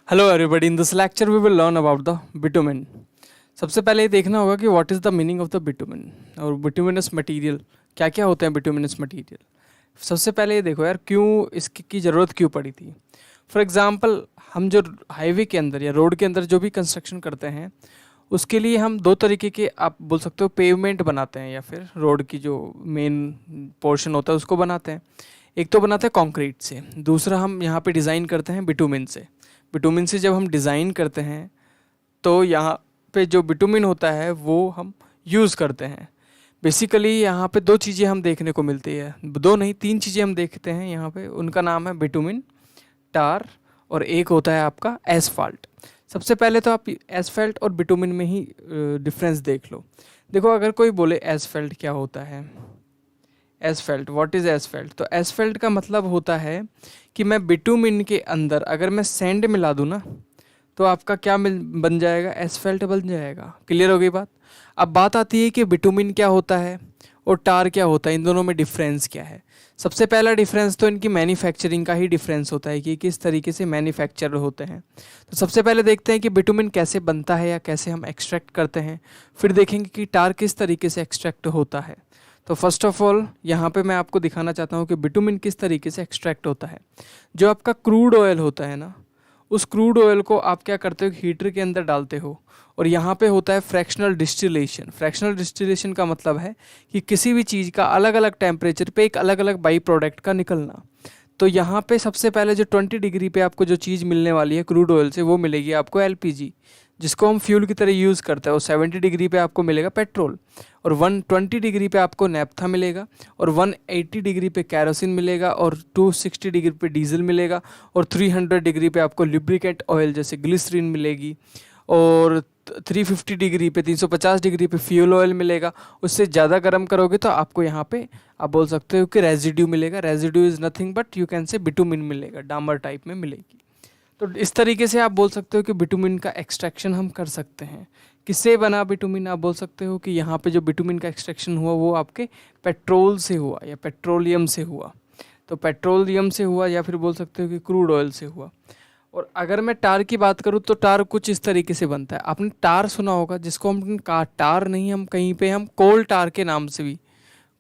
Hello everybody, in this lecture we will learn about the bitumen. सबसे पहले ये देखना होगा कि what is the meaning of the bitumen और बिटुमिनस मटेरियल क्या क्या होते हैं। बिटुमिनस मटेरियल सबसे पहले ये देखो यार, क्यों इसकी की ज़रूरत क्यों पड़ी थी। फॉर एग्जांपल, हम जो हाईवे के अंदर या रोड के अंदर जो भी कंस्ट्रक्शन करते हैं उसके लिए हम दो तरीके के, आप बोल सकते हो, पेवमेंट बनाते हैं या फिर रोड की जो मेन पोर्शन होता है उसको बनाते हैं। एक तो बनाते हैं कंक्रीट से, दूसरा हम यहाँ पे डिज़ाइन करते हैं बिटुमिन से। बिटुमिन से जब हम डिज़ाइन करते हैं तो यहाँ पे जो बिटुमिन होता है वो हम यूज़ करते हैं। बेसिकली यहाँ पे दो चीज़ें हम देखने को मिलती है, दो नहीं तीन चीज़ें हम देखते हैं यहाँ पे। उनका नाम है बिटुमिन, टार और एक होता है आपका एसफाल्ट। सबसे पहले तो आप एसफाल्ट और बिटुमिन में ही डिफरेंस देख लो। देखो, अगर कोई बोले एसफाल्ट क्या होता है, एसफाल्ट, व्हाट इज़ एसफाल्ट, तो एसफाल्ट का मतलब होता है कि मैं बिटुमिन के अंदर अगर मैं सैंड मिला दूँ ना तो आपका क्या बन जाएगा, एसफाल्ट बन जाएगा। क्लियर हो गई बात। अब बात आती है कि बिटुमिन क्या होता है और टार क्या होता है, इन दोनों में डिफरेंस क्या है। सबसे पहला डिफरेंस तो इनकी मैन्युफैक्चरिंग का ही डिफरेंस होता है कि किस तरीके से मैन्युफैक्चर होते हैं। तो सबसे पहले देखते हैं कि बिटुमिन कैसे बनता है या कैसे हम एक्सट्रैक्ट करते हैं, फिर देखेंगे कि टार किस तरीके से एक्सट्रैक्ट होता है। तो फर्स्ट ऑफ ऑल यहाँ पे मैं आपको दिखाना चाहता हूँ कि बिटुमिन किस तरीके से एक्सट्रैक्ट होता है। जो आपका क्रूड ऑयल होता है ना, उस क्रूड ऑयल को आप क्या करते हो, हीटर के अंदर डालते हो और यहाँ पे होता है फ्रैक्शनल डिस्टिलेशन। फ्रैक्शनल डिस्टिलेशन का मतलब है कि किसी भी चीज़ का अलग अलग टेम्परेचर पे एक अलग अलग बाई प्रोडक्ट का निकलना। तो यहाँ पे सबसे पहले जो 20 डिग्री पे आपको जो चीज़ मिलने वाली है क्रूड ऑयल से, वो मिलेगी आपको एलपीजी, जिसको हम फ्यूल की तरह यूज़ करते हैं। और 70 डिग्री पे आपको मिलेगा पेट्रोल, और 120 डिग्री पे आपको नेफ्था मिलेगा, और 180 डिग्री पे कैरोसिन मिलेगा, और 260 डिग्री पे डीजल मिलेगा, और 300 डिग्री पे आपको लुब्रिकेंट ऑयल जैसे ग्लिसरीन मिलेगी, और 350 डिग्री पे 350 डिग्री पे फ्यूल ऑयल मिलेगा। उससे ज़्यादा गर्म करोगे तो आपको यहाँ पे आप बोल सकते हो कि रेजिड्यू मिलेगा। Residue is nothing but you can से बिटुमिन मिलेगा, डामर टाइप में मिलेगी। तो इस तरीके से आप बोल सकते हो कि बिटुमिन का एक्सट्रैक्शन हम कर सकते हैं। किससे बना बिटुमिन, आप बोल सकते हो कि यहाँ पे जो बिटुमिन का एक्सट्रैक्शन हुआ वो आपके पेट्रोल से हुआ या पेट्रोलियम से हुआ। तो पेट्रोलियम से हुआ या फिर बोल सकते हो कि क्रूड ऑयल से हुआ। और अगर मैं टार की बात करूँ तो टार कुछ इस तरीके से बनता है। आपने टार सुना होगा, जिसको हम टार नहीं, हम कहीं पे हम कोल टार के नाम से भी,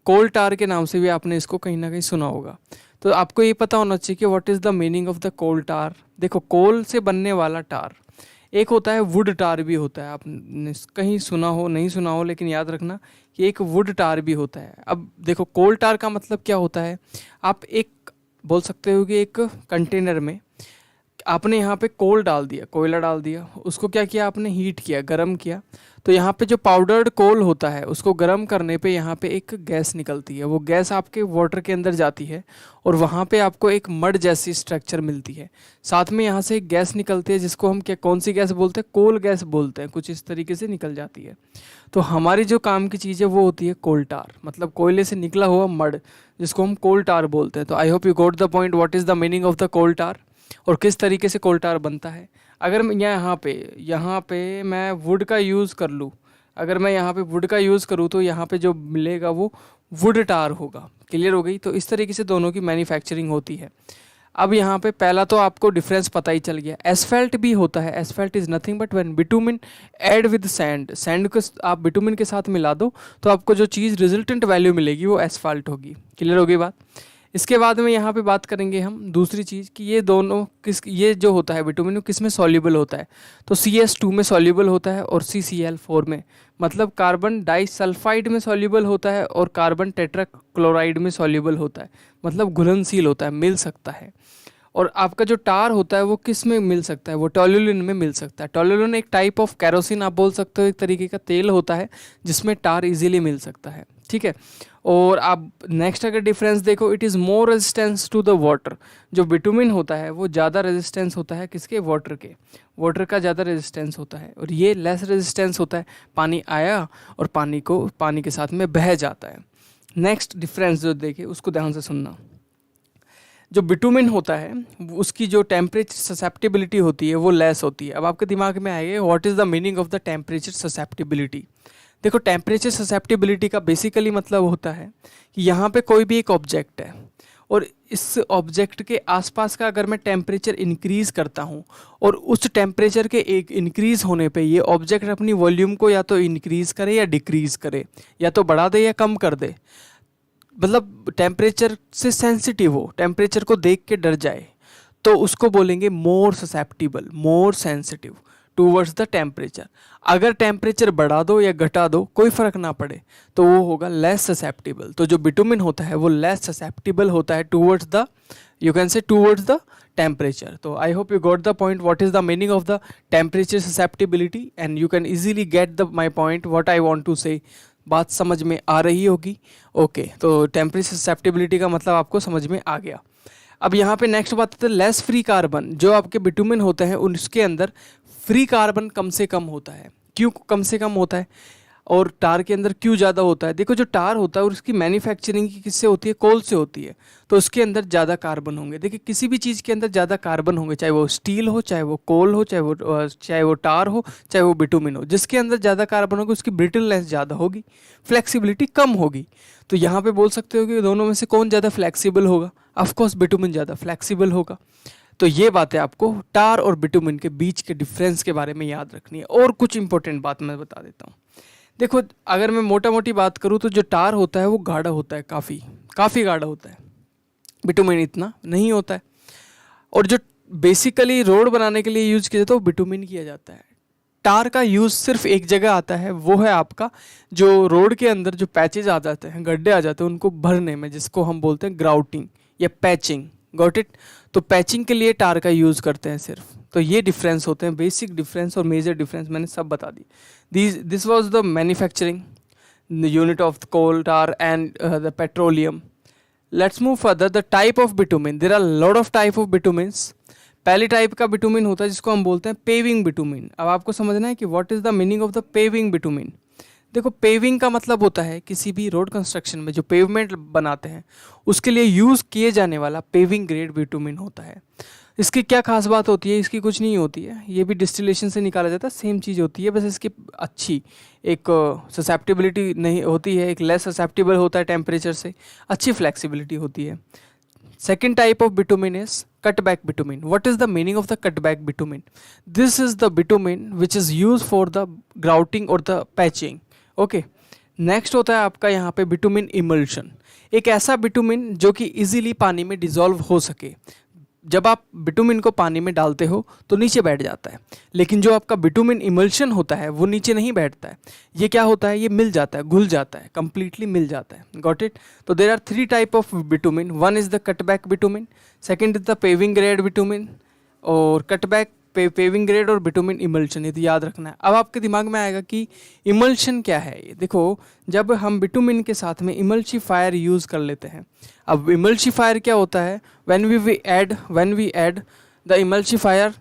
कोल टार के नाम से भी आपने इसको कहीं ना कहीं सुना होगा। तो आपको ये पता होना चाहिए कि what is the meaning of the coal tar. देखो, कोल से बनने वाला टार एक होता है, वुड टार भी होता है। आपने कहीं सुना हो नहीं सुना हो, लेकिन याद रखना कि एक वुड टार भी होता है। अब देखो, कोल टार का मतलब क्या होता है, आप एक बोल सकते हो कि एक कंटेनर में आपने यहाँ पे कोल डाल दिया, कोयला डाल दिया, उसको क्या किया आपने, हीट किया, गरम किया। तो यहाँ पे जो पाउडर्ड कोल होता है उसको गरम करने पे यहाँ पे एक गैस निकलती है। वो गैस आपके वाटर के अंदर जाती है और वहाँ पे आपको एक मड जैसी स्ट्रक्चर मिलती है। साथ में यहाँ से एक गैस निकलती है जिसको हम क्या, कौन सी गैस बोलते हैं, कोल गैस बोलते हैं। कुछ इस तरीके से निकल जाती है। तो हमारी जो काम की चीज़ है वो होती है कोल टार, मतलब कोयले से निकला हुआ मड, जिसको हम कोल टार बोलते हैं। तो I hope you got the point, what is the meaning of the coal tar और किस तरीके से कोल टार बनता है। अगर मैं यहाँ पे मैं वुड का यूज़ कर लूँ, अगर मैं यहाँ पे वुड का यूज़ करूँ तो यहाँ पे जो मिलेगा वो वुड टार होगा। क्लियर हो गई। तो इस तरीके से दोनों की मैन्युफैक्चरिंग होती है। अब यहाँ पे पहला तो आपको डिफरेंस पता ही चल गया। एसफाल्ट भी होता है। Asphalt is nothing but when bitumen add with sand, sand को आप बिटुमिन के साथ मिला दो तो आपको जो चीज़ रिजल्टेंट वैल्यू मिलेगी वो एसफाल्ट होगी। क्लियर हो गई बात। इसके बाद में यहाँ पे बात करेंगे हम दूसरी चीज़ कि ये दोनों ये जो होता है बिटुमिन, किस में सॉल्युबल होता है, तो CS2 में सॉल्युबल होता है और CCl4 में, मतलब कार्बन डाइसल्फाइड में सॉल्युबल होता है और कार्बन टेट्राक्लोराइड में सॉल्युबल होता है, मतलब घुलनशील होता है, मिल सकता है। और आपका जो टार होता है वो किस में मिल सकता है, वो टोल्यूलिन में मिल सकता है। टोल्यूलिन एक टाइप ऑफ कैरोसिन आप बोल सकते हो, एक तरीके का तेल होता है जिसमें टार इजीली मिल सकता है। ठीक है। और आप नेक्स्ट अगर डिफरेंस देखो, it is more resistance to the water. जो बिटुमिन होता है वो ज़्यादा रेजिस्टेंस होता है किसके, वाटर के, वाटर का ज़्यादा रेजिस्टेंस होता है। और ये लेस रेजिस्टेंस होता है, पानी आया और पानी के साथ में बह जाता है। नेक्स्ट डिफरेंस जो देखिए उसको ध्यान से सुनना। जो बिटुमिन होता है उसकी जो टेम्परेचर ससेप्टिबिलिटी होती है वो लेस होती है। अब आपके दिमाग में आएगा what is the meaning of the temperature susceptibility. देखो, टेम्परेचर ससेप्टिबिलिटी का बेसिकली मतलब होता है कि यहाँ पे कोई भी एक ऑब्जेक्ट है और इस ऑब्जेक्ट के आसपास का अगर मैं टेम्परेचर इंक्रीज़ करता हूँ और उस टेम्परेचर के एक इंक्रीज़ होने पे ये ऑब्जेक्ट अपनी वॉल्यूम को या तो इंक्रीज़ करे या डिक्रीज़ करे, या तो बढ़ा दे या कम कर दे, मतलब टेम्परेचर से सेंसिटिव हो, टेम्परेचर को देख के डर जाए, तो उसको बोलेंगे more susceptible, more sensitive towards the temperature. अगर टेम्परेचर बढ़ा दो या घटा दो कोई फ़र्क ना पड़े तो वो होगा लेस ससेप्टिबल। तो जो बिटुमिन होता है वो लेस ससेप्टिबल होता है towards the, you can say towards the temperature. तो I hope you got the point what is the meaning of the temperature susceptibility and you can easily get the my point what I want to say. बात समझ में आ रही होगी? Okay, तो temperature susceptibility का मतलब आपको समझ में आ गया। अब यहाँ पे नेक्स्ट बात है लेस फ्री कार्बन। जो आपके बिटुमिन होते हैं उनके अंदर फ्री कार्बन कम से कम होता है। क्यों कम से कम होता है और टार के अंदर क्यों ज़्यादा होता है? देखो, जो टार होता है उसकी मैन्युफैक्चरिंग की किससे होती है? कोल से होती है, तो उसके अंदर ज़्यादा कार्बन होंगे। देखिए, किसी भी चीज़ के अंदर ज़्यादा कार्बन होंगे, चाहे वो स्टील हो, चाहे वो कोल हो, चाहे वो टार हो, चाहे वो बिटुमिन हो। जिसके अंदर ज़्यादा कार्बन होगा उसकी ब्रिटलनेस ज़्यादा होगी, फ्लेक्सिबिलिटी कम होगी। तो यहाँ पे बोल सकते हो कि दोनों में से कौन ज़्यादा फ्लेक्सिबल होगा? ऑफकोर्स बिटुमिन ज़्यादा फ्लेक्सिबल होगा। तो ये बातें आपको टार और बिटुमिन के बीच के डिफरेंस के बारे में याद रखनी है। और कुछ इंपॉर्टेंट बात मैं बता देता हूँ। देखो, अगर मैं मोटा मोटी बात करूँ तो जो टार होता है वो गाढ़ा होता है, काफ़ी गाढ़ा होता है। बिटुमिन इतना नहीं होता है। और जो बेसिकली रोड बनाने के लिए यूज़ किया जाता है वो बिटुमिन किया जाता है। टार का यूज़ सिर्फ एक जगह आता है, वो है आपका जो रोड के अंदर जो पैचेज आ जाते हैं, गड्ढे आ जाते हैं, उनको भरने में, जिसको हम बोलते हैं ग्राउटिंग या पैचिंग। Got it? तो पैचिंग के लिए टार का यूज़ करते हैं सिर्फ। तो ये डिफरेंस होते हैं, बेसिक डिफरेंस और मेजर डिफरेंस मैंने सब बता दी। This was the manufacturing unit of the coal, tar and the petroleum. Let's move further. The type of bitumen, there are lot of type of bitumens. पहली type का bitumen होता है जिसको हम बोलते हैं पेविंग बिटुमिन। अब आपको समझना है कि what is the meaning of the paving bitumen. देखो, पेविंग का मतलब होता है किसी भी रोड कंस्ट्रक्शन में जो पेवमेंट बनाते हैं उसके लिए यूज़ किए जाने वाला पेविंग ग्रेड बिटुमिन होता है। इसकी क्या खास बात होती है? इसकी कुछ नहीं होती है, ये भी डिस्टिलेशन से निकाला जाता है, सेम चीज़ होती है, बस इसकी अच्छी एक ससेप्टिबिलिटी नहीं होती है, एक लेस ससेप्टिबल होता है टेम्परेचर से, अच्छी फ्लेक्सिबिलिटी होती है। Second type of bitumen is cutback bitumen. What is the meaning of the cutback bitumen? This is the bitumen which is used for the grouting or the patching. Okay. Next होता है आपका यहाँ पे bitumen emulsion. एक ऐसा bitumen जो कि easily पानी में डिजॉल्व हो सके। जब आप बिटुमिन को पानी में डालते हो तो नीचे बैठ जाता है, लेकिन जो आपका बिटुमिन इमल्शन होता है वो नीचे नहीं बैठता है। ये क्या होता है? ये मिल जाता है, घुल जाता है, कंप्लीटली मिल जाता है। Got it? तो there are 3 type of bitumen. One is the cutback bitumen, second is the paving grade bitumen, और कटबैक, पेविंग ग्रेड और बिटुमिन इमल्शन। ये तो याद रखना है। अब आपके दिमाग में आएगा कि इमल्शन क्या है। ये देखो, जब हम बिटुमिन के साथ में इमल्शिफायर यूज़ कर लेते हैं। अब इमल्शिफायर क्या होता है? when we add the emulsifier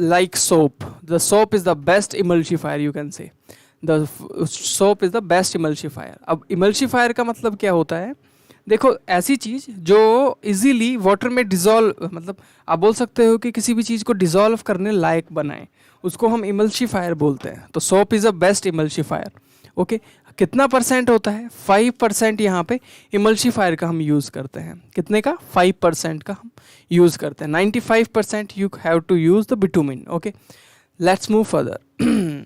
like soap, the soap is the best emulsifier, you can say the soap is the best emulsifier। अब emulsifier का मतलब क्या होता है? देखो, ऐसी चीज़ जो इजीली वाटर में डिज़ोल्व, मतलब आप बोल सकते हो कि किसी भी चीज़ को डिज़ोल्व करने लायक बनाए, उसको हम इमल्शिफायर बोलते हैं। तो soap is a best emulsifier. Okay, कितना परसेंट होता है? 5% यहाँ पे इमल्शिफायर का हम यूज़ करते हैं। कितने का? 5% का हम यूज़ करते हैं। 95% you have to use the bitumen. Okay, let's move further.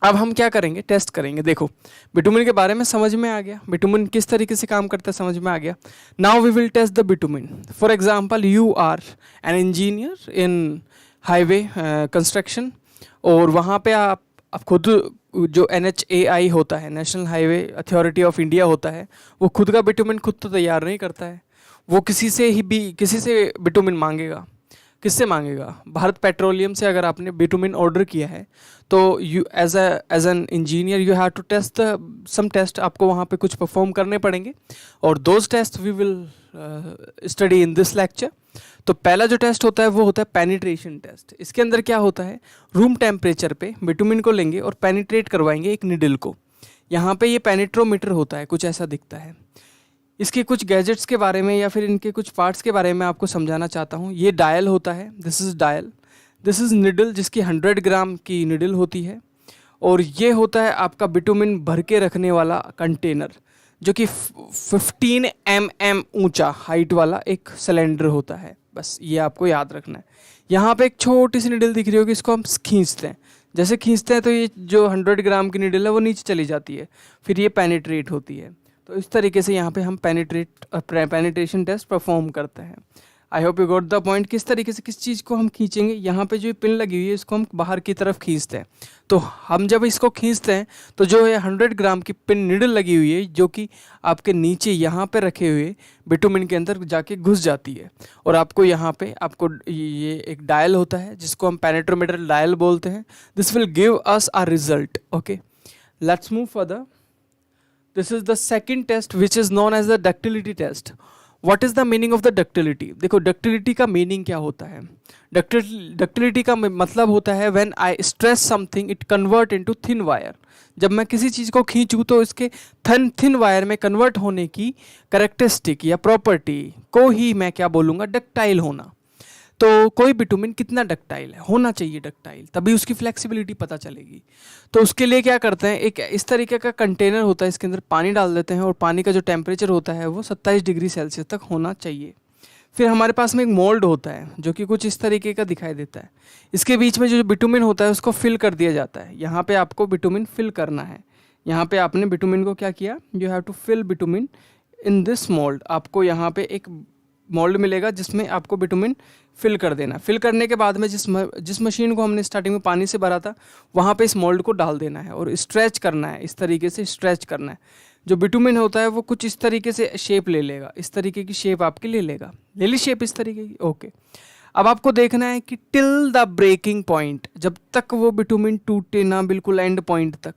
अब हम क्या करेंगे? टेस्ट करेंगे। देखो, बिटुमिन के बारे में समझ में आ गया, बिटुमिन किस तरीके से काम करता है समझ में आ गया। Now we will test the bitumen. For example, you are an engineer in highway construction, और वहाँ पे आप खुद, जो NHAI होता है, national highway authority of India होता है, वो खुद का बिटुमिन खुद तो तैयार नहीं करता है। वो किसी से बिटुमिन मांगेगा। किससे मांगेगा? भारत पेट्रोलियम से। अगर आपने बिटुमिन ऑर्डर किया है तो you as an engineer you have to test some test, आपको वहाँ पे कुछ परफॉर्म करने पड़ेंगे, और those test we will study in this lecture. तो पहला जो टेस्ट होता है वो होता है पेनिट्रेशन टेस्ट। इसके अंदर क्या होता है? रूम टेम्परेचर पे बिटुमिन को लेंगे और पेनिट्रेट करवाएंगे एक निडल को। यहाँ पे ये पेनिट्रोमीटर होता है, कुछ ऐसा दिखता है। इसके कुछ गैजेट्स के बारे में या फिर इनके कुछ पार्ट्स के बारे में आपको समझाना चाहता हूँ। ये डायल होता है, this is dial, this is needle जिसकी 100 ग्राम की निडल होती है, और ये होता है आपका बिटुमिन भर के रखने वाला कंटेनर जो कि 15 mm ऊंचा हाइट वाला एक सिलेंडर होता है। बस ये आपको याद रखना है। यहाँ पे एक छोटी सी निडल दिख रही होगी, इसको हम खींचते हैं। जैसे खींचते हैं तो ये जो 100 ग्राम की निडल है वो नीचे चली जाती है, फिर ये पेनिट्रेट होती है। तो इस तरीके से यहाँ पे हम पेनिट्रेशन टेस्ट परफॉर्म करते हैं। आई hope you got the point. किस तरीके से किस चीज़ को हम खींचेंगे, यहाँ पे जो पिन लगी हुई है इसको हम बाहर की तरफ खींचते हैं। तो हम जब इसको खींचते हैं तो जो है 100 ग्राम की पिन निडल लगी हुई है जो कि आपके नीचे यहाँ पे रखे हुए बिटुमिन के अंदर जाके घुस जाती है। और आपको यहाँ पे आपको ये एक डायल होता है जिसको हम पेनेट्रोमीटर डायल बोलते हैं। This will give us a result. Okay, let's move further. This is the second test which is known as the ductility test. What is the meaning of the ductility? देखो ductility का meaning क्या होता है। Ductility का मतलब होता है when I stress something it convert into thin wire. जब मैं किसी चीज़ को खींचूँ तो इसके थिन वायर में कन्वर्ट होने की कैरेक्टरिस्टिक या प्रॉपर्टी को ही मैं क्या बोलूँगा, डक्टाइल होना। तो कोई बिटुमिन कितना डक्टाइल है, होना चाहिए डक्टाइल, तभी उसकी फ्लेक्सिबिलिटी पता चलेगी। तो उसके लिए क्या करते हैं, एक इस तरीके का कंटेनर होता है, इसके अंदर पानी डाल देते हैं और पानी का जो टेम्परेचर होता है वो 27 डिग्री सेल्सियस तक होना चाहिए। फिर हमारे पास में एक मोल्ड होता है जो कि कुछ इस तरीके का दिखाई देता है। इसके बीच में जो बिटुमिन होता है उसको फिल कर दिया जाता है। यहाँ पे आपको बिटुमिन फिल करना है। यहाँ पे आपने बिटुमिन को क्या किया, you have to fill bitumen in this mould. आपको यहाँ पे एक मोल्ड मिलेगा जिसमें आपको बिटुमिन फिल कर देना। फिल करने के बाद में जिस मशीन को हमने स्टार्टिंग में पानी से भरा था वहाँ पे इस मोल्ड को डाल देना है और स्ट्रेच करना है। इस तरीके से स्ट्रेच करना है। जो बिटुमिन होता है वो कुछ इस तरीके से शेप ले लेगा, इस तरीके की शेप आपकी ले लेगा। ले ली शेप इस तरीके की। ओके, अब आपको देखना है कि टिल द ब्रेकिंग पॉइंट, जब तक वो बिटुमिन टूटे ना बिल्कुल एंड पॉइंट तक,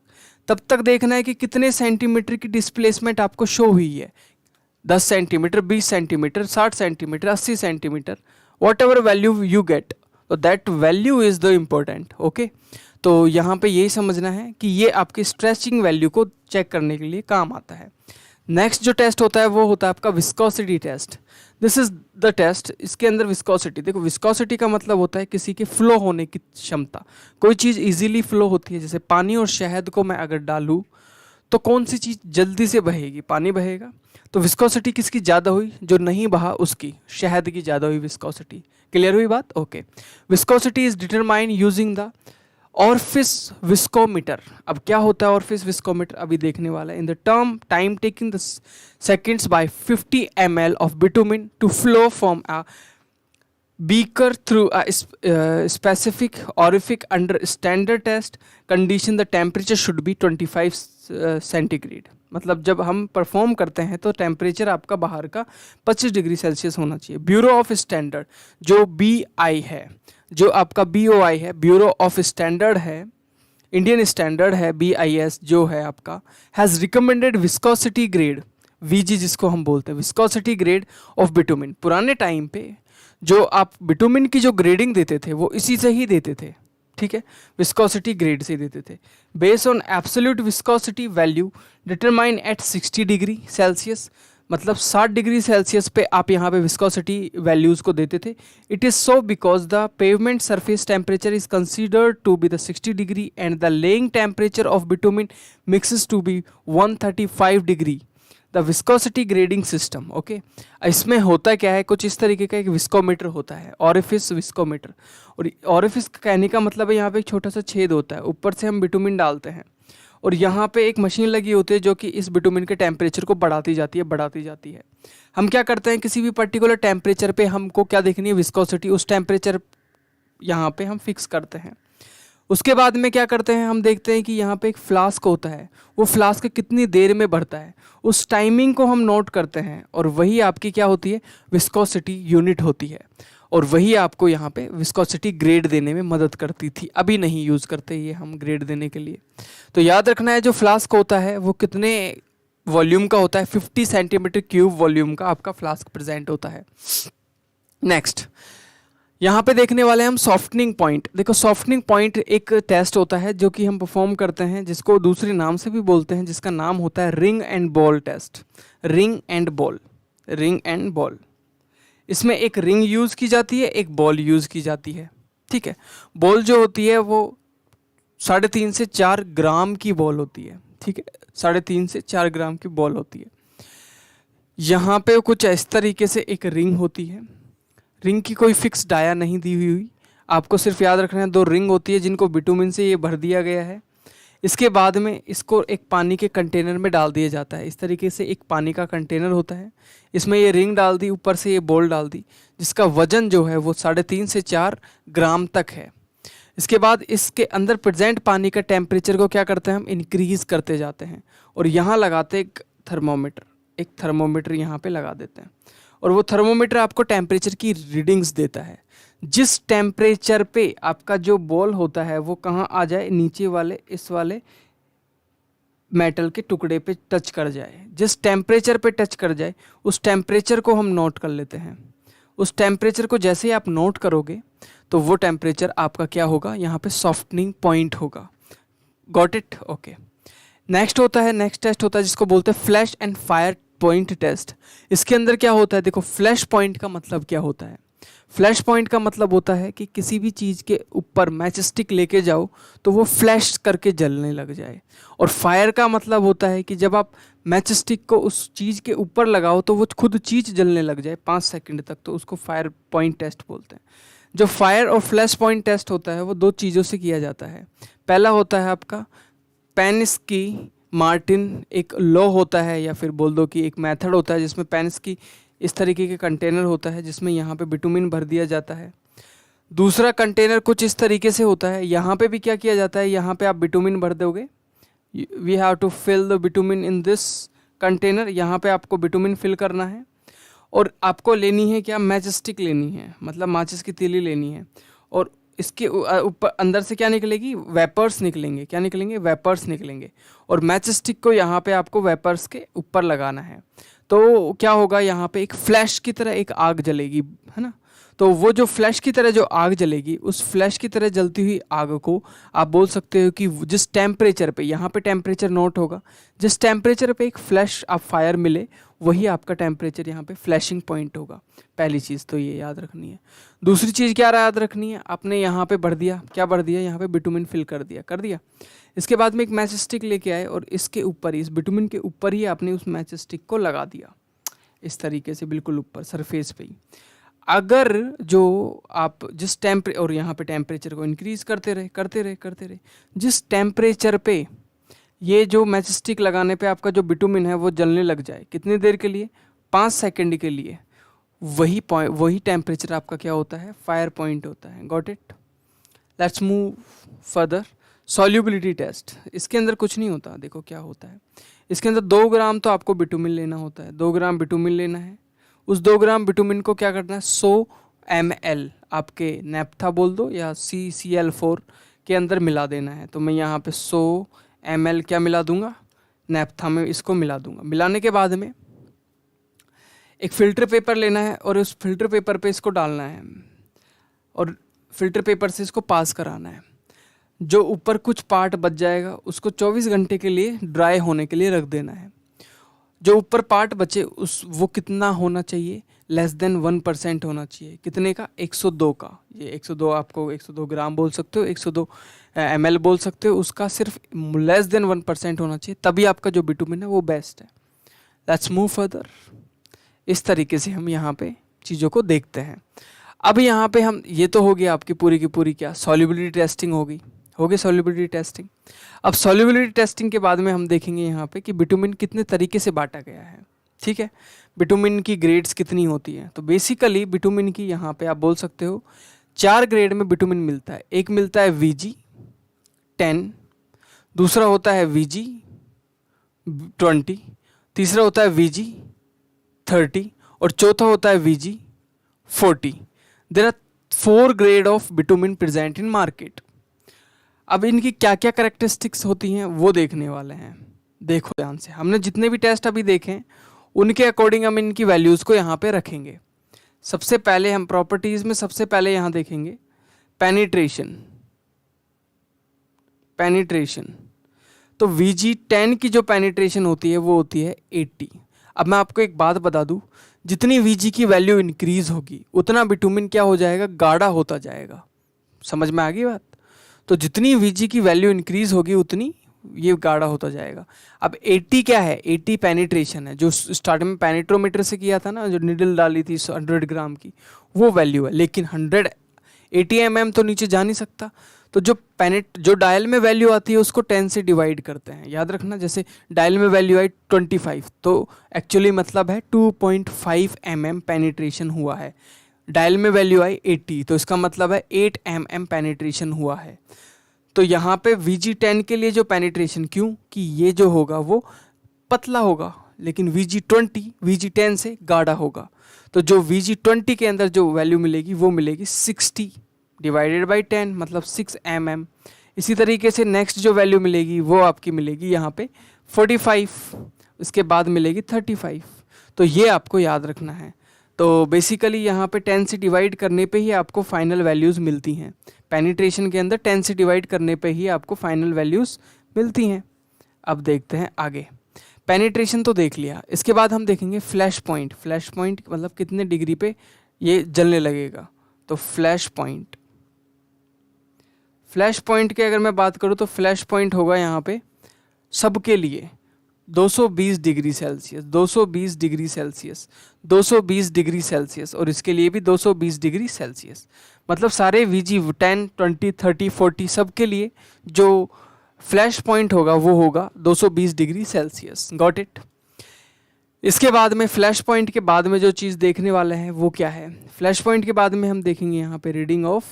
तब तक देखना है कि कितने सेंटीमीटर की डिस्प्लेसमेंट आपको शो हुई है। 10 centimetre, 20 centimetre, 60 centimetre, 80 centimetre, whatever value you get, तो that value is the important. Okay, तो यहाँ पे यही समझना है कि ये आपकी स्ट्रेचिंग वैल्यू को चेक करने के लिए काम आता है। नेक्स्ट जो टेस्ट होता है वो होता है आपका viscosity test. This is the test. इसके अंदर विस्कोसिटी, देखो विस्कोसिटी का मतलब होता है किसी के फ्लो होने की क्षमता। कोई चीज़ इजीली फ्लो होती है, जैसे पानी और शहद को मैं अगर डालूँ तो कौन सी चीज़ जल्दी से बहेगी, पानी बहेगा। तो विस्कोसिटी किसकी ज़्यादा हुई, जो नहीं बहा उसकी, शहद की ज़्यादा हुई विस्कोसिटी। क्लियर हुई बात? Okay, viscosity is determine using the ऑरफिस viscometer. अब क्या होता है ऑरफिस विस्कोमीटर, अभी देखने वाला है। In the term time taking the seconds by 50 ml of bitumen to flow from a beaker through a specific orifice under standard test condition, the temperature should be 25 centigrade. मतलब जब हम परफॉर्म करते हैं तो टेम्परेचर आपका बाहर का 25 degree Celsius होना चाहिए। ब्यूरो ऑफ स्टैंडर्ड जो BI है, जो आपका BOI है, ब्यूरो ऑफ स्टैंडर्ड है, इंडियन स्टैंडर्ड है, BIS जो है आपका, has recommended viscosity grade, VG जिसको हम बोलते हैं, विस्कोसिटी ग्रेड ऑफ बिटुमिन। पुराने टाइम पे जो आप बिटुमिन की जो ग्रेडिंग देते थे वो इसी से ही देते थे, ठीक है, विस्कोसिटी ग्रेड से देते थे। Based on absolute viscosity value determine at 60 degree Celsius, मतलब 60 डिग्री सेल्सियस पे आप यहाँ पे विस्कोसिटी वैल्यूज़ को देते थे। It is so because the pavement surface temperature is considered to be the 60 degree and the laying temperature of bitumen mixes to be 135 degree. The viscosity grading system. Okay, इसमें होता क्या है, कुछ इस तरीके का एक विस्कोमीटर होता है, ऑरिफिस विस्कोमीटर। और ऑरिफिस कहने का मतलब है यहाँ पे एक छोटा सा छेद होता है, ऊपर से हम बिटुमिन डालते हैं और यहाँ पे एक मशीन लगी होती है जो कि इस बिटुमिन के टेम्परेचर को बढ़ाती जाती है। हम क्या करते हैं, किसी भी पर्टिकुलर टेम्परेचर पे हमको क्या देखनी है, विस्कोसिटी, उस टेम्परेचर यहाँ पे हम फिक्स करते हैं। उसके बाद में क्या करते हैं, हम देखते हैं कि यहाँ पे एक फ्लास्क होता है, वो फ्लास्क कितनी देर में बढ़ता है, उस टाइमिंग को हम नोट करते हैं और वही आपकी क्या होती है, विस्कोसिटी यूनिट होती है। और वही आपको यहाँ पे विस्कोसिटी ग्रेड देने में मदद करती थी। अभी नहीं यूज़ करते ये हम ग्रेड देने के लिए। तो याद रखना है जो फ्लास्क होता है वो कितने वॉल्यूम का होता है, 50 सेंटीमीटर क्यूब वॉल्यूम का आपका फ्लास्क प्रेजेंट होता है। नेक्स्ट यहाँ पे देखने वाले हैं हम सॉफ्टनिंग पॉइंट। देखो सॉफ्टनिंग पॉइंट एक टेस्ट होता है जो कि हम परफॉर्म करते हैं, जिसको दूसरे नाम से भी बोलते हैं, जिसका नाम होता है ring and ball test. Ring and ball, इसमें एक रिंग यूज़ की जाती है, एक बॉल यूज़ की जाती है, ठीक है। बॉल जो होती है वो 3.5 से 4 ग्राम की बॉल होती है, ठीक है, 3.5 से 4 ग्राम की बॉल होती है। यहाँ पे कुछ इस तरीके से एक रिंग होती है। रिंग की कोई फिक्स डाया नहीं दी हुई, आपको सिर्फ याद रखना है 2 रिंग होती है जिनको बिटुमिन से ये भर दिया गया है। इसके बाद में इसको एक पानी के कंटेनर में डाल दिया जाता है। इस तरीके से एक पानी का कंटेनर होता है, इसमें ये रिंग डाल दी, ऊपर से ये बॉल डाल दी, जिसका वजन जो है वो 3.5 से 4 ग्राम तक है। इसके बाद इसके अंदर प्रेजेंट पानी का टेम्परेचर को क्या करते हैं हम, इंक्रीज करते जाते हैं और यहाँ लगाते एक थर्मोमीटर यहाँ पे लगा देते हैं और वो थर्मोमीटर आपको टेम्परेचर की रीडिंग्स देता है। जिस टेम्परेचर पे आपका जो बॉल होता है वो कहाँ आ जाए, नीचे वाले इस वाले मेटल के टुकड़े पे टच कर जाए। जिस टेम्परेचर पे टच कर जाए उस टेम्परेचर को हम नोट कर लेते हैं। उस टेम्परेचर को जैसे ही आप नोट करोगे तो वो टेम्परेचर आपका क्या होगा, यहाँ पे सॉफ्टनिंग पॉइंट होगा। Got it? Okay. Next test होता है जिसको बोलते हैं flash and fire point test. इसके अंदर क्या होता है, देखो फ्लैश पॉइंट का मतलब क्या होता है। फ्लैश पॉइंट का मतलब होता है कि किसी भी चीज़ के ऊपर मैच स्टिक लेके जाओ तो वो फ्लैश करके जलने लग जाए। और फायर का मतलब होता है कि जब आप मैच स्टिक को उस चीज़ के ऊपर लगाओ तो वो खुद चीज़ जलने लग जाए 5 सेकंड तक, तो उसको फायर पॉइंट टेस्ट बोलते हैं। जो फायर और फ्लैश पॉइंट टेस्ट होता है वो 2 चीज़ों से किया जाता है। पहला होता है आपका पेनिस्की मार्टिन एक लॉ होता है, या फिर बोल दो कि एक मेथड होता है जिसमें पेनिस्की इस तरीके के कंटेनर होता है जिसमें यहाँ पे बिटुमिन भर दिया जाता है। दूसरा कंटेनर कुछ इस तरीके से होता है, यहाँ पे भी क्या किया जाता है, यहाँ पे आप बिटुमिन भर दोगे, we have to fill the bitumen in this container. यहाँ पे आपको बिटुमिन फिल करना है और आपको लेनी है क्या, मैच स्टिक लेनी है, मतलब माचिस की तीली लेनी है। और इसके ऊपर अंदर से क्या निकलेगी, वेपर्स निकलेंगे। क्या निकलेंगे, वेपर्स निकलेंगे। और मैच स्टिक को यहाँ पे आपको वेपर्स के ऊपर लगाना है तो क्या होगा, यहाँ पे एक फ्लैश की तरह एक आग जलेगी, है ना। तो वो जो फ्लैश की तरह जो आग जलेगी, उस फ्लैश की तरह जलती हुई आग को आप बोल सकते हो कि जिस टेम्परेचर पे, यहाँ पे टेम्परेचर नोट होगा, जिस टेम्परेचर पे एक फ्लैश आप फायर मिले वही आपका टेम्परेचर यहाँ पे फ्लैशिंग पॉइंट होगा। पहली चीज़ तो ये याद रखनी है। दूसरी चीज़ क्या याद रखनी है, आपने यहाँ पे भर दिया, क्या भर दिया, यहाँ पे बिटुमिन फिल कर दिया। इसके बाद में एक मैच स्टिक लेके आए और इसके ऊपर ही, इस बिटुमिन के ऊपर ही आपने उस मैच स्टिक को लगा दिया, इस तरीके से बिल्कुल ऊपर सरफेस पे ही। अगर जो आप जिस और यहाँ पे टेम्परेचर को इंक्रीज करते रहे, जिस टेम्परेचर पे ये जो मैच स्टिक लगाने पे आपका जो बिटुमिन है वो जलने लग जाए, कितनी देर के लिए, 5 सेकंड के लिए, वही टेम्परेचर आपका क्या होता है, फायर पॉइंट होता है। Got it? Let's move further. Solubility test, इसके अंदर कुछ नहीं होता। देखो क्या होता है, इसके अंदर 2 ग्राम तो आपको बिटुमिन लेना होता है, 2 ग्राम बिटुमिन लेना है। उस 2 ग्राम बिटुमिन को क्या करना है, 100 ml आपके नेप्था बोल दो या CCl4 के अंदर मिला देना है। तो मैं यहाँ पे 100 ml क्या मिला दूंगा, नेप्था में इसको मिला दूंगा। मिलाने के बाद में एक फ़िल्टर पेपर लेना है और उस फिल्टर पेपर पे इसको डालना है और फिल्टर पेपर से इसको पास कराना है। जो ऊपर कुछ पार्ट बच जाएगा उसको 24 घंटे के लिए ड्राई होने के लिए रख देना है। जो ऊपर पार्ट बचे वो कितना होना चाहिए, लेस देन 1% होना चाहिए। कितने का, 102 का। ये 102 आपको 102 ग्राम बोल सकते हो, 102 ml बोल सकते हो, उसका सिर्फ लेस देन 1% होना चाहिए, तभी आपका जो बिटुमिन है वो बेस्ट है। Let's move further. इस तरीके से हम यहाँ पे चीज़ों को देखते हैं। अब यहाँ पे हम, ये तो हो गया आपकी पूरी की पूरी क्या, सॉल्युबिलिटी टेस्टिंग होगी सॉल्युबिलिटी टेस्टिंग। अब सॉल्युबिलिटी टेस्टिंग के बाद में हम देखेंगे यहाँ पे कि बिटुमिन कितने तरीके से बांटा गया है। ठीक है, बिटुमिन की ग्रेड्स कितनी होती हैं। तो बेसिकली बिटुमिन की यहाँ पे आप बोल सकते हो 4 ग्रेड में बिटुमिन मिलता है। एक मिलता है VG10, दूसरा होता है VG20, तीसरा होता है VG30 और चौथा होता है VG40। There are 4 grade of bitumen present in market. अब इनकी क्या क्या कैरेक्टरिस्टिक्स होती हैं वो देखने वाले हैं। देखो ध्यान से, हमने जितने भी टेस्ट अभी देखे हैं उनके अकॉर्डिंग हम इनकी वैल्यूज़ को यहाँ पे रखेंगे। सबसे पहले हम प्रॉपर्टीज़ में सबसे पहले यहाँ देखेंगे पेनिट्रेशन। तो VG10 की जो पेनिट्रेशन होती है वो होती है 80। अब मैं आपको एक बात बता दूँ, जितनी VG की वैल्यू इंक्रीज होगी उतना बिटुमिन क्या हो जाएगा, गाढ़ा होता जाएगा। समझ में आ गई बात? तो जितनी VG की वैल्यू इंक्रीज होगी उतनी ये गाढ़ा होता जाएगा। अब 80 क्या है, 80 पेनिट्रेशन है, जो स्टार्ट में पेनिट्रोमीटर से किया था ना, जो निडल डाली थी 100 ग्राम की, वो वैल्यू है। लेकिन 180 mm तो नीचे जा नहीं सकता, तो जो डायल में वैल्यू आती है उसको 10 से डिवाइड करते हैं, याद रखना। जैसे डायल में वैल्यू आई 25, तो एक्चुअली मतलब है 2.5 mm पेनिट्रेशन हुआ है। डायल में वैल्यू आई 80, तो इसका मतलब है 8 mm पेनिट्रेशन हुआ है। तो यहाँ पे VG10 के लिए जो पेनिट्रेशन, क्यों कि ये जो होगा वो पतला होगा, लेकिन VG10 से गाढ़ा होगा। तो जो VG20 के अंदर जो वैल्यू मिलेगी वो मिलेगी 60 डिवाइडेड बाई 10, मतलब 6 mm। इसी तरीके से नेक्स्ट जो वैल्यू मिलेगी वो आपकी मिलेगी यहाँ पे 45, उसके बाद मिलेगी 35। तो ये आपको याद रखना है। तो बेसिकली यहाँ पे 10 से डिवाइड करने पे ही आपको फाइनल वैल्यूज़ मिलती हैं। पेनिट्रेशन के अंदर 10 से डिवाइड करने पे ही आपको फाइनल वैल्यूज़ मिलती हैं। अब देखते हैं आगे। पेनिट्रेशन तो देख लिया, इसके बाद हम देखेंगे फ्लैश पॉइंट। फ्लैश पॉइंट मतलब कितने डिग्री पे ये जलने लगेगा। तो फ्लैश पॉइंट की अगर मैं बात करूँ तो फ्लैश पॉइंट होगा यहाँ पे सबके लिए 220 degree Celsius, 220 degree Celsius, 220 degree Celsius, और इसके लिए भी 220 डिग्री सेल्सियस। मतलब सारे VG10, 20, 30, 40 सब के लिए जो फ्लैश पॉइंट होगा वो होगा 220 डिग्री सेल्सियस। Got it. इसके बाद में फ्लैश पॉइंट के बाद में जो चीज़ देखने वाले हैं वो क्या है, फ्लैश पॉइंट के बाद में हम देखेंगे यहाँ पे रीडिंग ऑफ।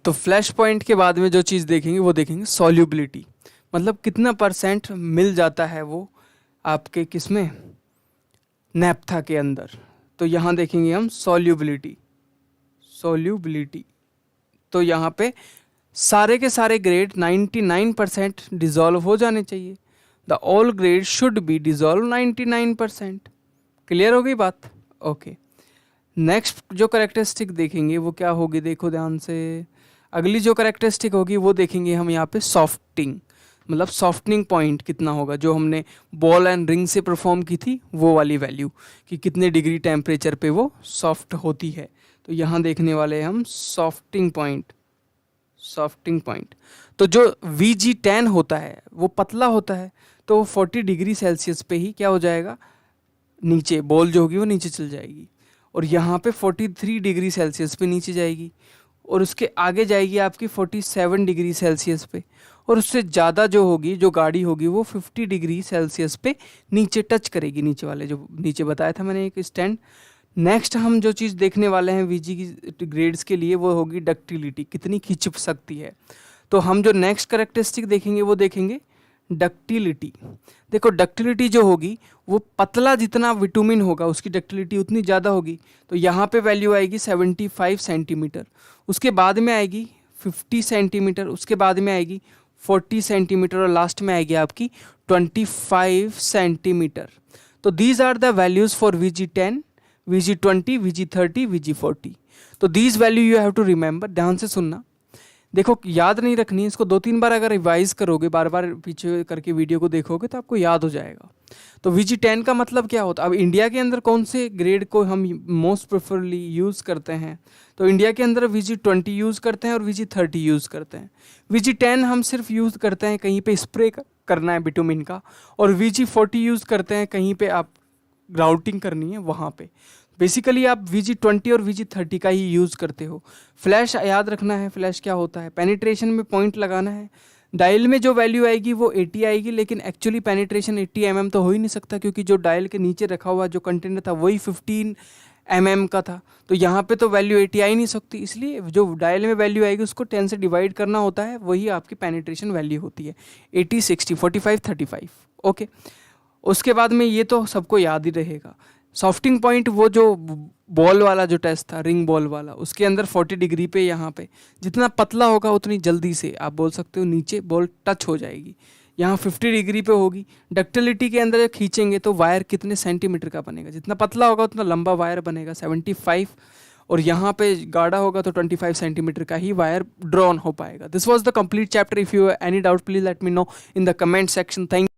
तो फ्लैश पॉइंट के बाद में जो चीज़ देखेंगे वो देखेंगे सॉल्युबिलिटी, मतलब कितना % मिल जाता है वो आपके किसमें, नैप्था के अंदर। तो यहाँ देखेंगे हम सॉल्युबिलिटी। तो यहाँ पे सारे के सारे ग्रेड 99% डिज़ोल्व हो जाने चाहिए। The all grade should be dissolve 99%। Clear हो गई बात? ओके। नेक्स्ट जो करेक्टरिस्टिक देखेंगे वो क्या होगी, देखो ध्यान से। अगली जो करेक्टरिस्टिक होगी वो देखेंगे हम यहाँ पे सॉफ्टिंग, मतलब सॉफ्टनिंग पॉइंट कितना होगा, जो हमने बॉल एंड रिंग से परफॉर्म की थी वो वाली वैल्यू, कि कितने डिग्री टेम्परेचर पे वो सॉफ्ट होती है। तो यहाँ देखने वाले हम सॉफ्टिंग पॉइंट। तो जो VG10 होता है वो पतला होता है, तो 40 डिग्री सेल्सियस पे ही क्या हो जाएगा, नीचे बॉल जो होगी वो नीचे चल जाएगी, और यहाँ पे 43 डिग्री सेल्सियस पे नीचे जाएगी, और उसके आगे जाएगी आपकी 47 डिग्री सेल्सियस पे, और उससे ज़्यादा जो होगी, जो गाड़ी होगी, वो 50 डिग्री सेल्सियस पे नीचे टच करेगी, नीचे वाले जो नीचे बताया था मैंने एक स्टैंड। नेक्स्ट हम जो चीज़ देखने वाले हैं VG की ग्रेड्स के लिए वो होगी डक्टिलिटी, कितनी खींच सकती है। तो हम जो नेक्स्ट करेक्टरिस्टिक देखेंगे वो देखेंगे डक्टिलिटी। देखो डक्टिलिटी जो होगी वो पतला जितना विटामिन होगा उसकी डक्टिलिटी उतनी ज़्यादा होगी। तो यहाँ पे वैल्यू आएगी 75 सेंटीमीटर, उसके बाद में आएगी 50 सेंटीमीटर, उसके बाद में आएगी 40 सेंटीमीटर, और लास्ट में आएगी आपकी 25 सेंटीमीटर। तो these are the values for VG10, VG20, VG30, VG40। तो these value you have to remember. ध्यान से सुनना, देखो याद नहीं रखनी, इसको 2-3 बार अगर रिवाइज करोगे, बार बार पीछे करके वीडियो को देखोगे तो आपको याद हो जाएगा। तो VG10 का मतलब क्या होता है। अब इंडिया के अंदर कौन से ग्रेड को हम मोस्ट प्रेफरली यूज़ करते हैं, तो इंडिया के अंदर VG20 यूज़ करते हैं और VG30 यूज़ करते हैं। VG10 हम सिर्फ यूज़ करते हैं कहीं पे स्प्रे करना है बिटुमिन का, और VG40 यूज़ करते हैं कहीं पे आप ग्राउटिंग करनी है वहाँ पे। बेसिकली आप VG20 और VG30 का ही यूज़ करते हो। फ्लैश याद रखना है, फ्लैश क्या होता है, पेनिट्रेशन में पॉइंट लगाना है। डायल में जो वैल्यू आएगी वो 80 आएगी, लेकिन एक्चुअली पेनिट्रेशन 80 mm तो हो ही नहीं सकता, क्योंकि जो डायल के नीचे रखा हुआ जो कंटेनर था वही 15 mm का था। तो यहाँ पे तो वैल्यू 80 आ ही नहीं सकती, इसलिए जो डायल में वैल्यू आएगी उसको 10 से डिवाइड करना होता है, वही आपकी पेनिट्रेशन वैल्यू होती है। 80, 60, 45, 35। ओके, उसके बाद में ये तो सबको याद ही रहेगा। सॉफ्टिंग पॉइंट वो जो बॉल वाला जो टेस्ट था, रिंग बॉल वाला, उसके अंदर 40 डिग्री पे यहाँ पे जितना पतला होगा उतनी जल्दी से आप बोल सकते हो नीचे बॉल टच हो जाएगी। यहाँ 50 डिग्री पे होगी। डक्टिलिटी के अंदर खींचेंगे तो वायर कितने सेंटीमीटर का बनेगा, जितना पतला होगा उतना लंबा वायर बनेगा 75, और यहाँ पे गाढ़ा होगा तो 25 सेंटीमीटर का ही वायर ड्रॉन हो पाएगा। This was the complete chapter. If you any doubt please let me know in the comment section. Thank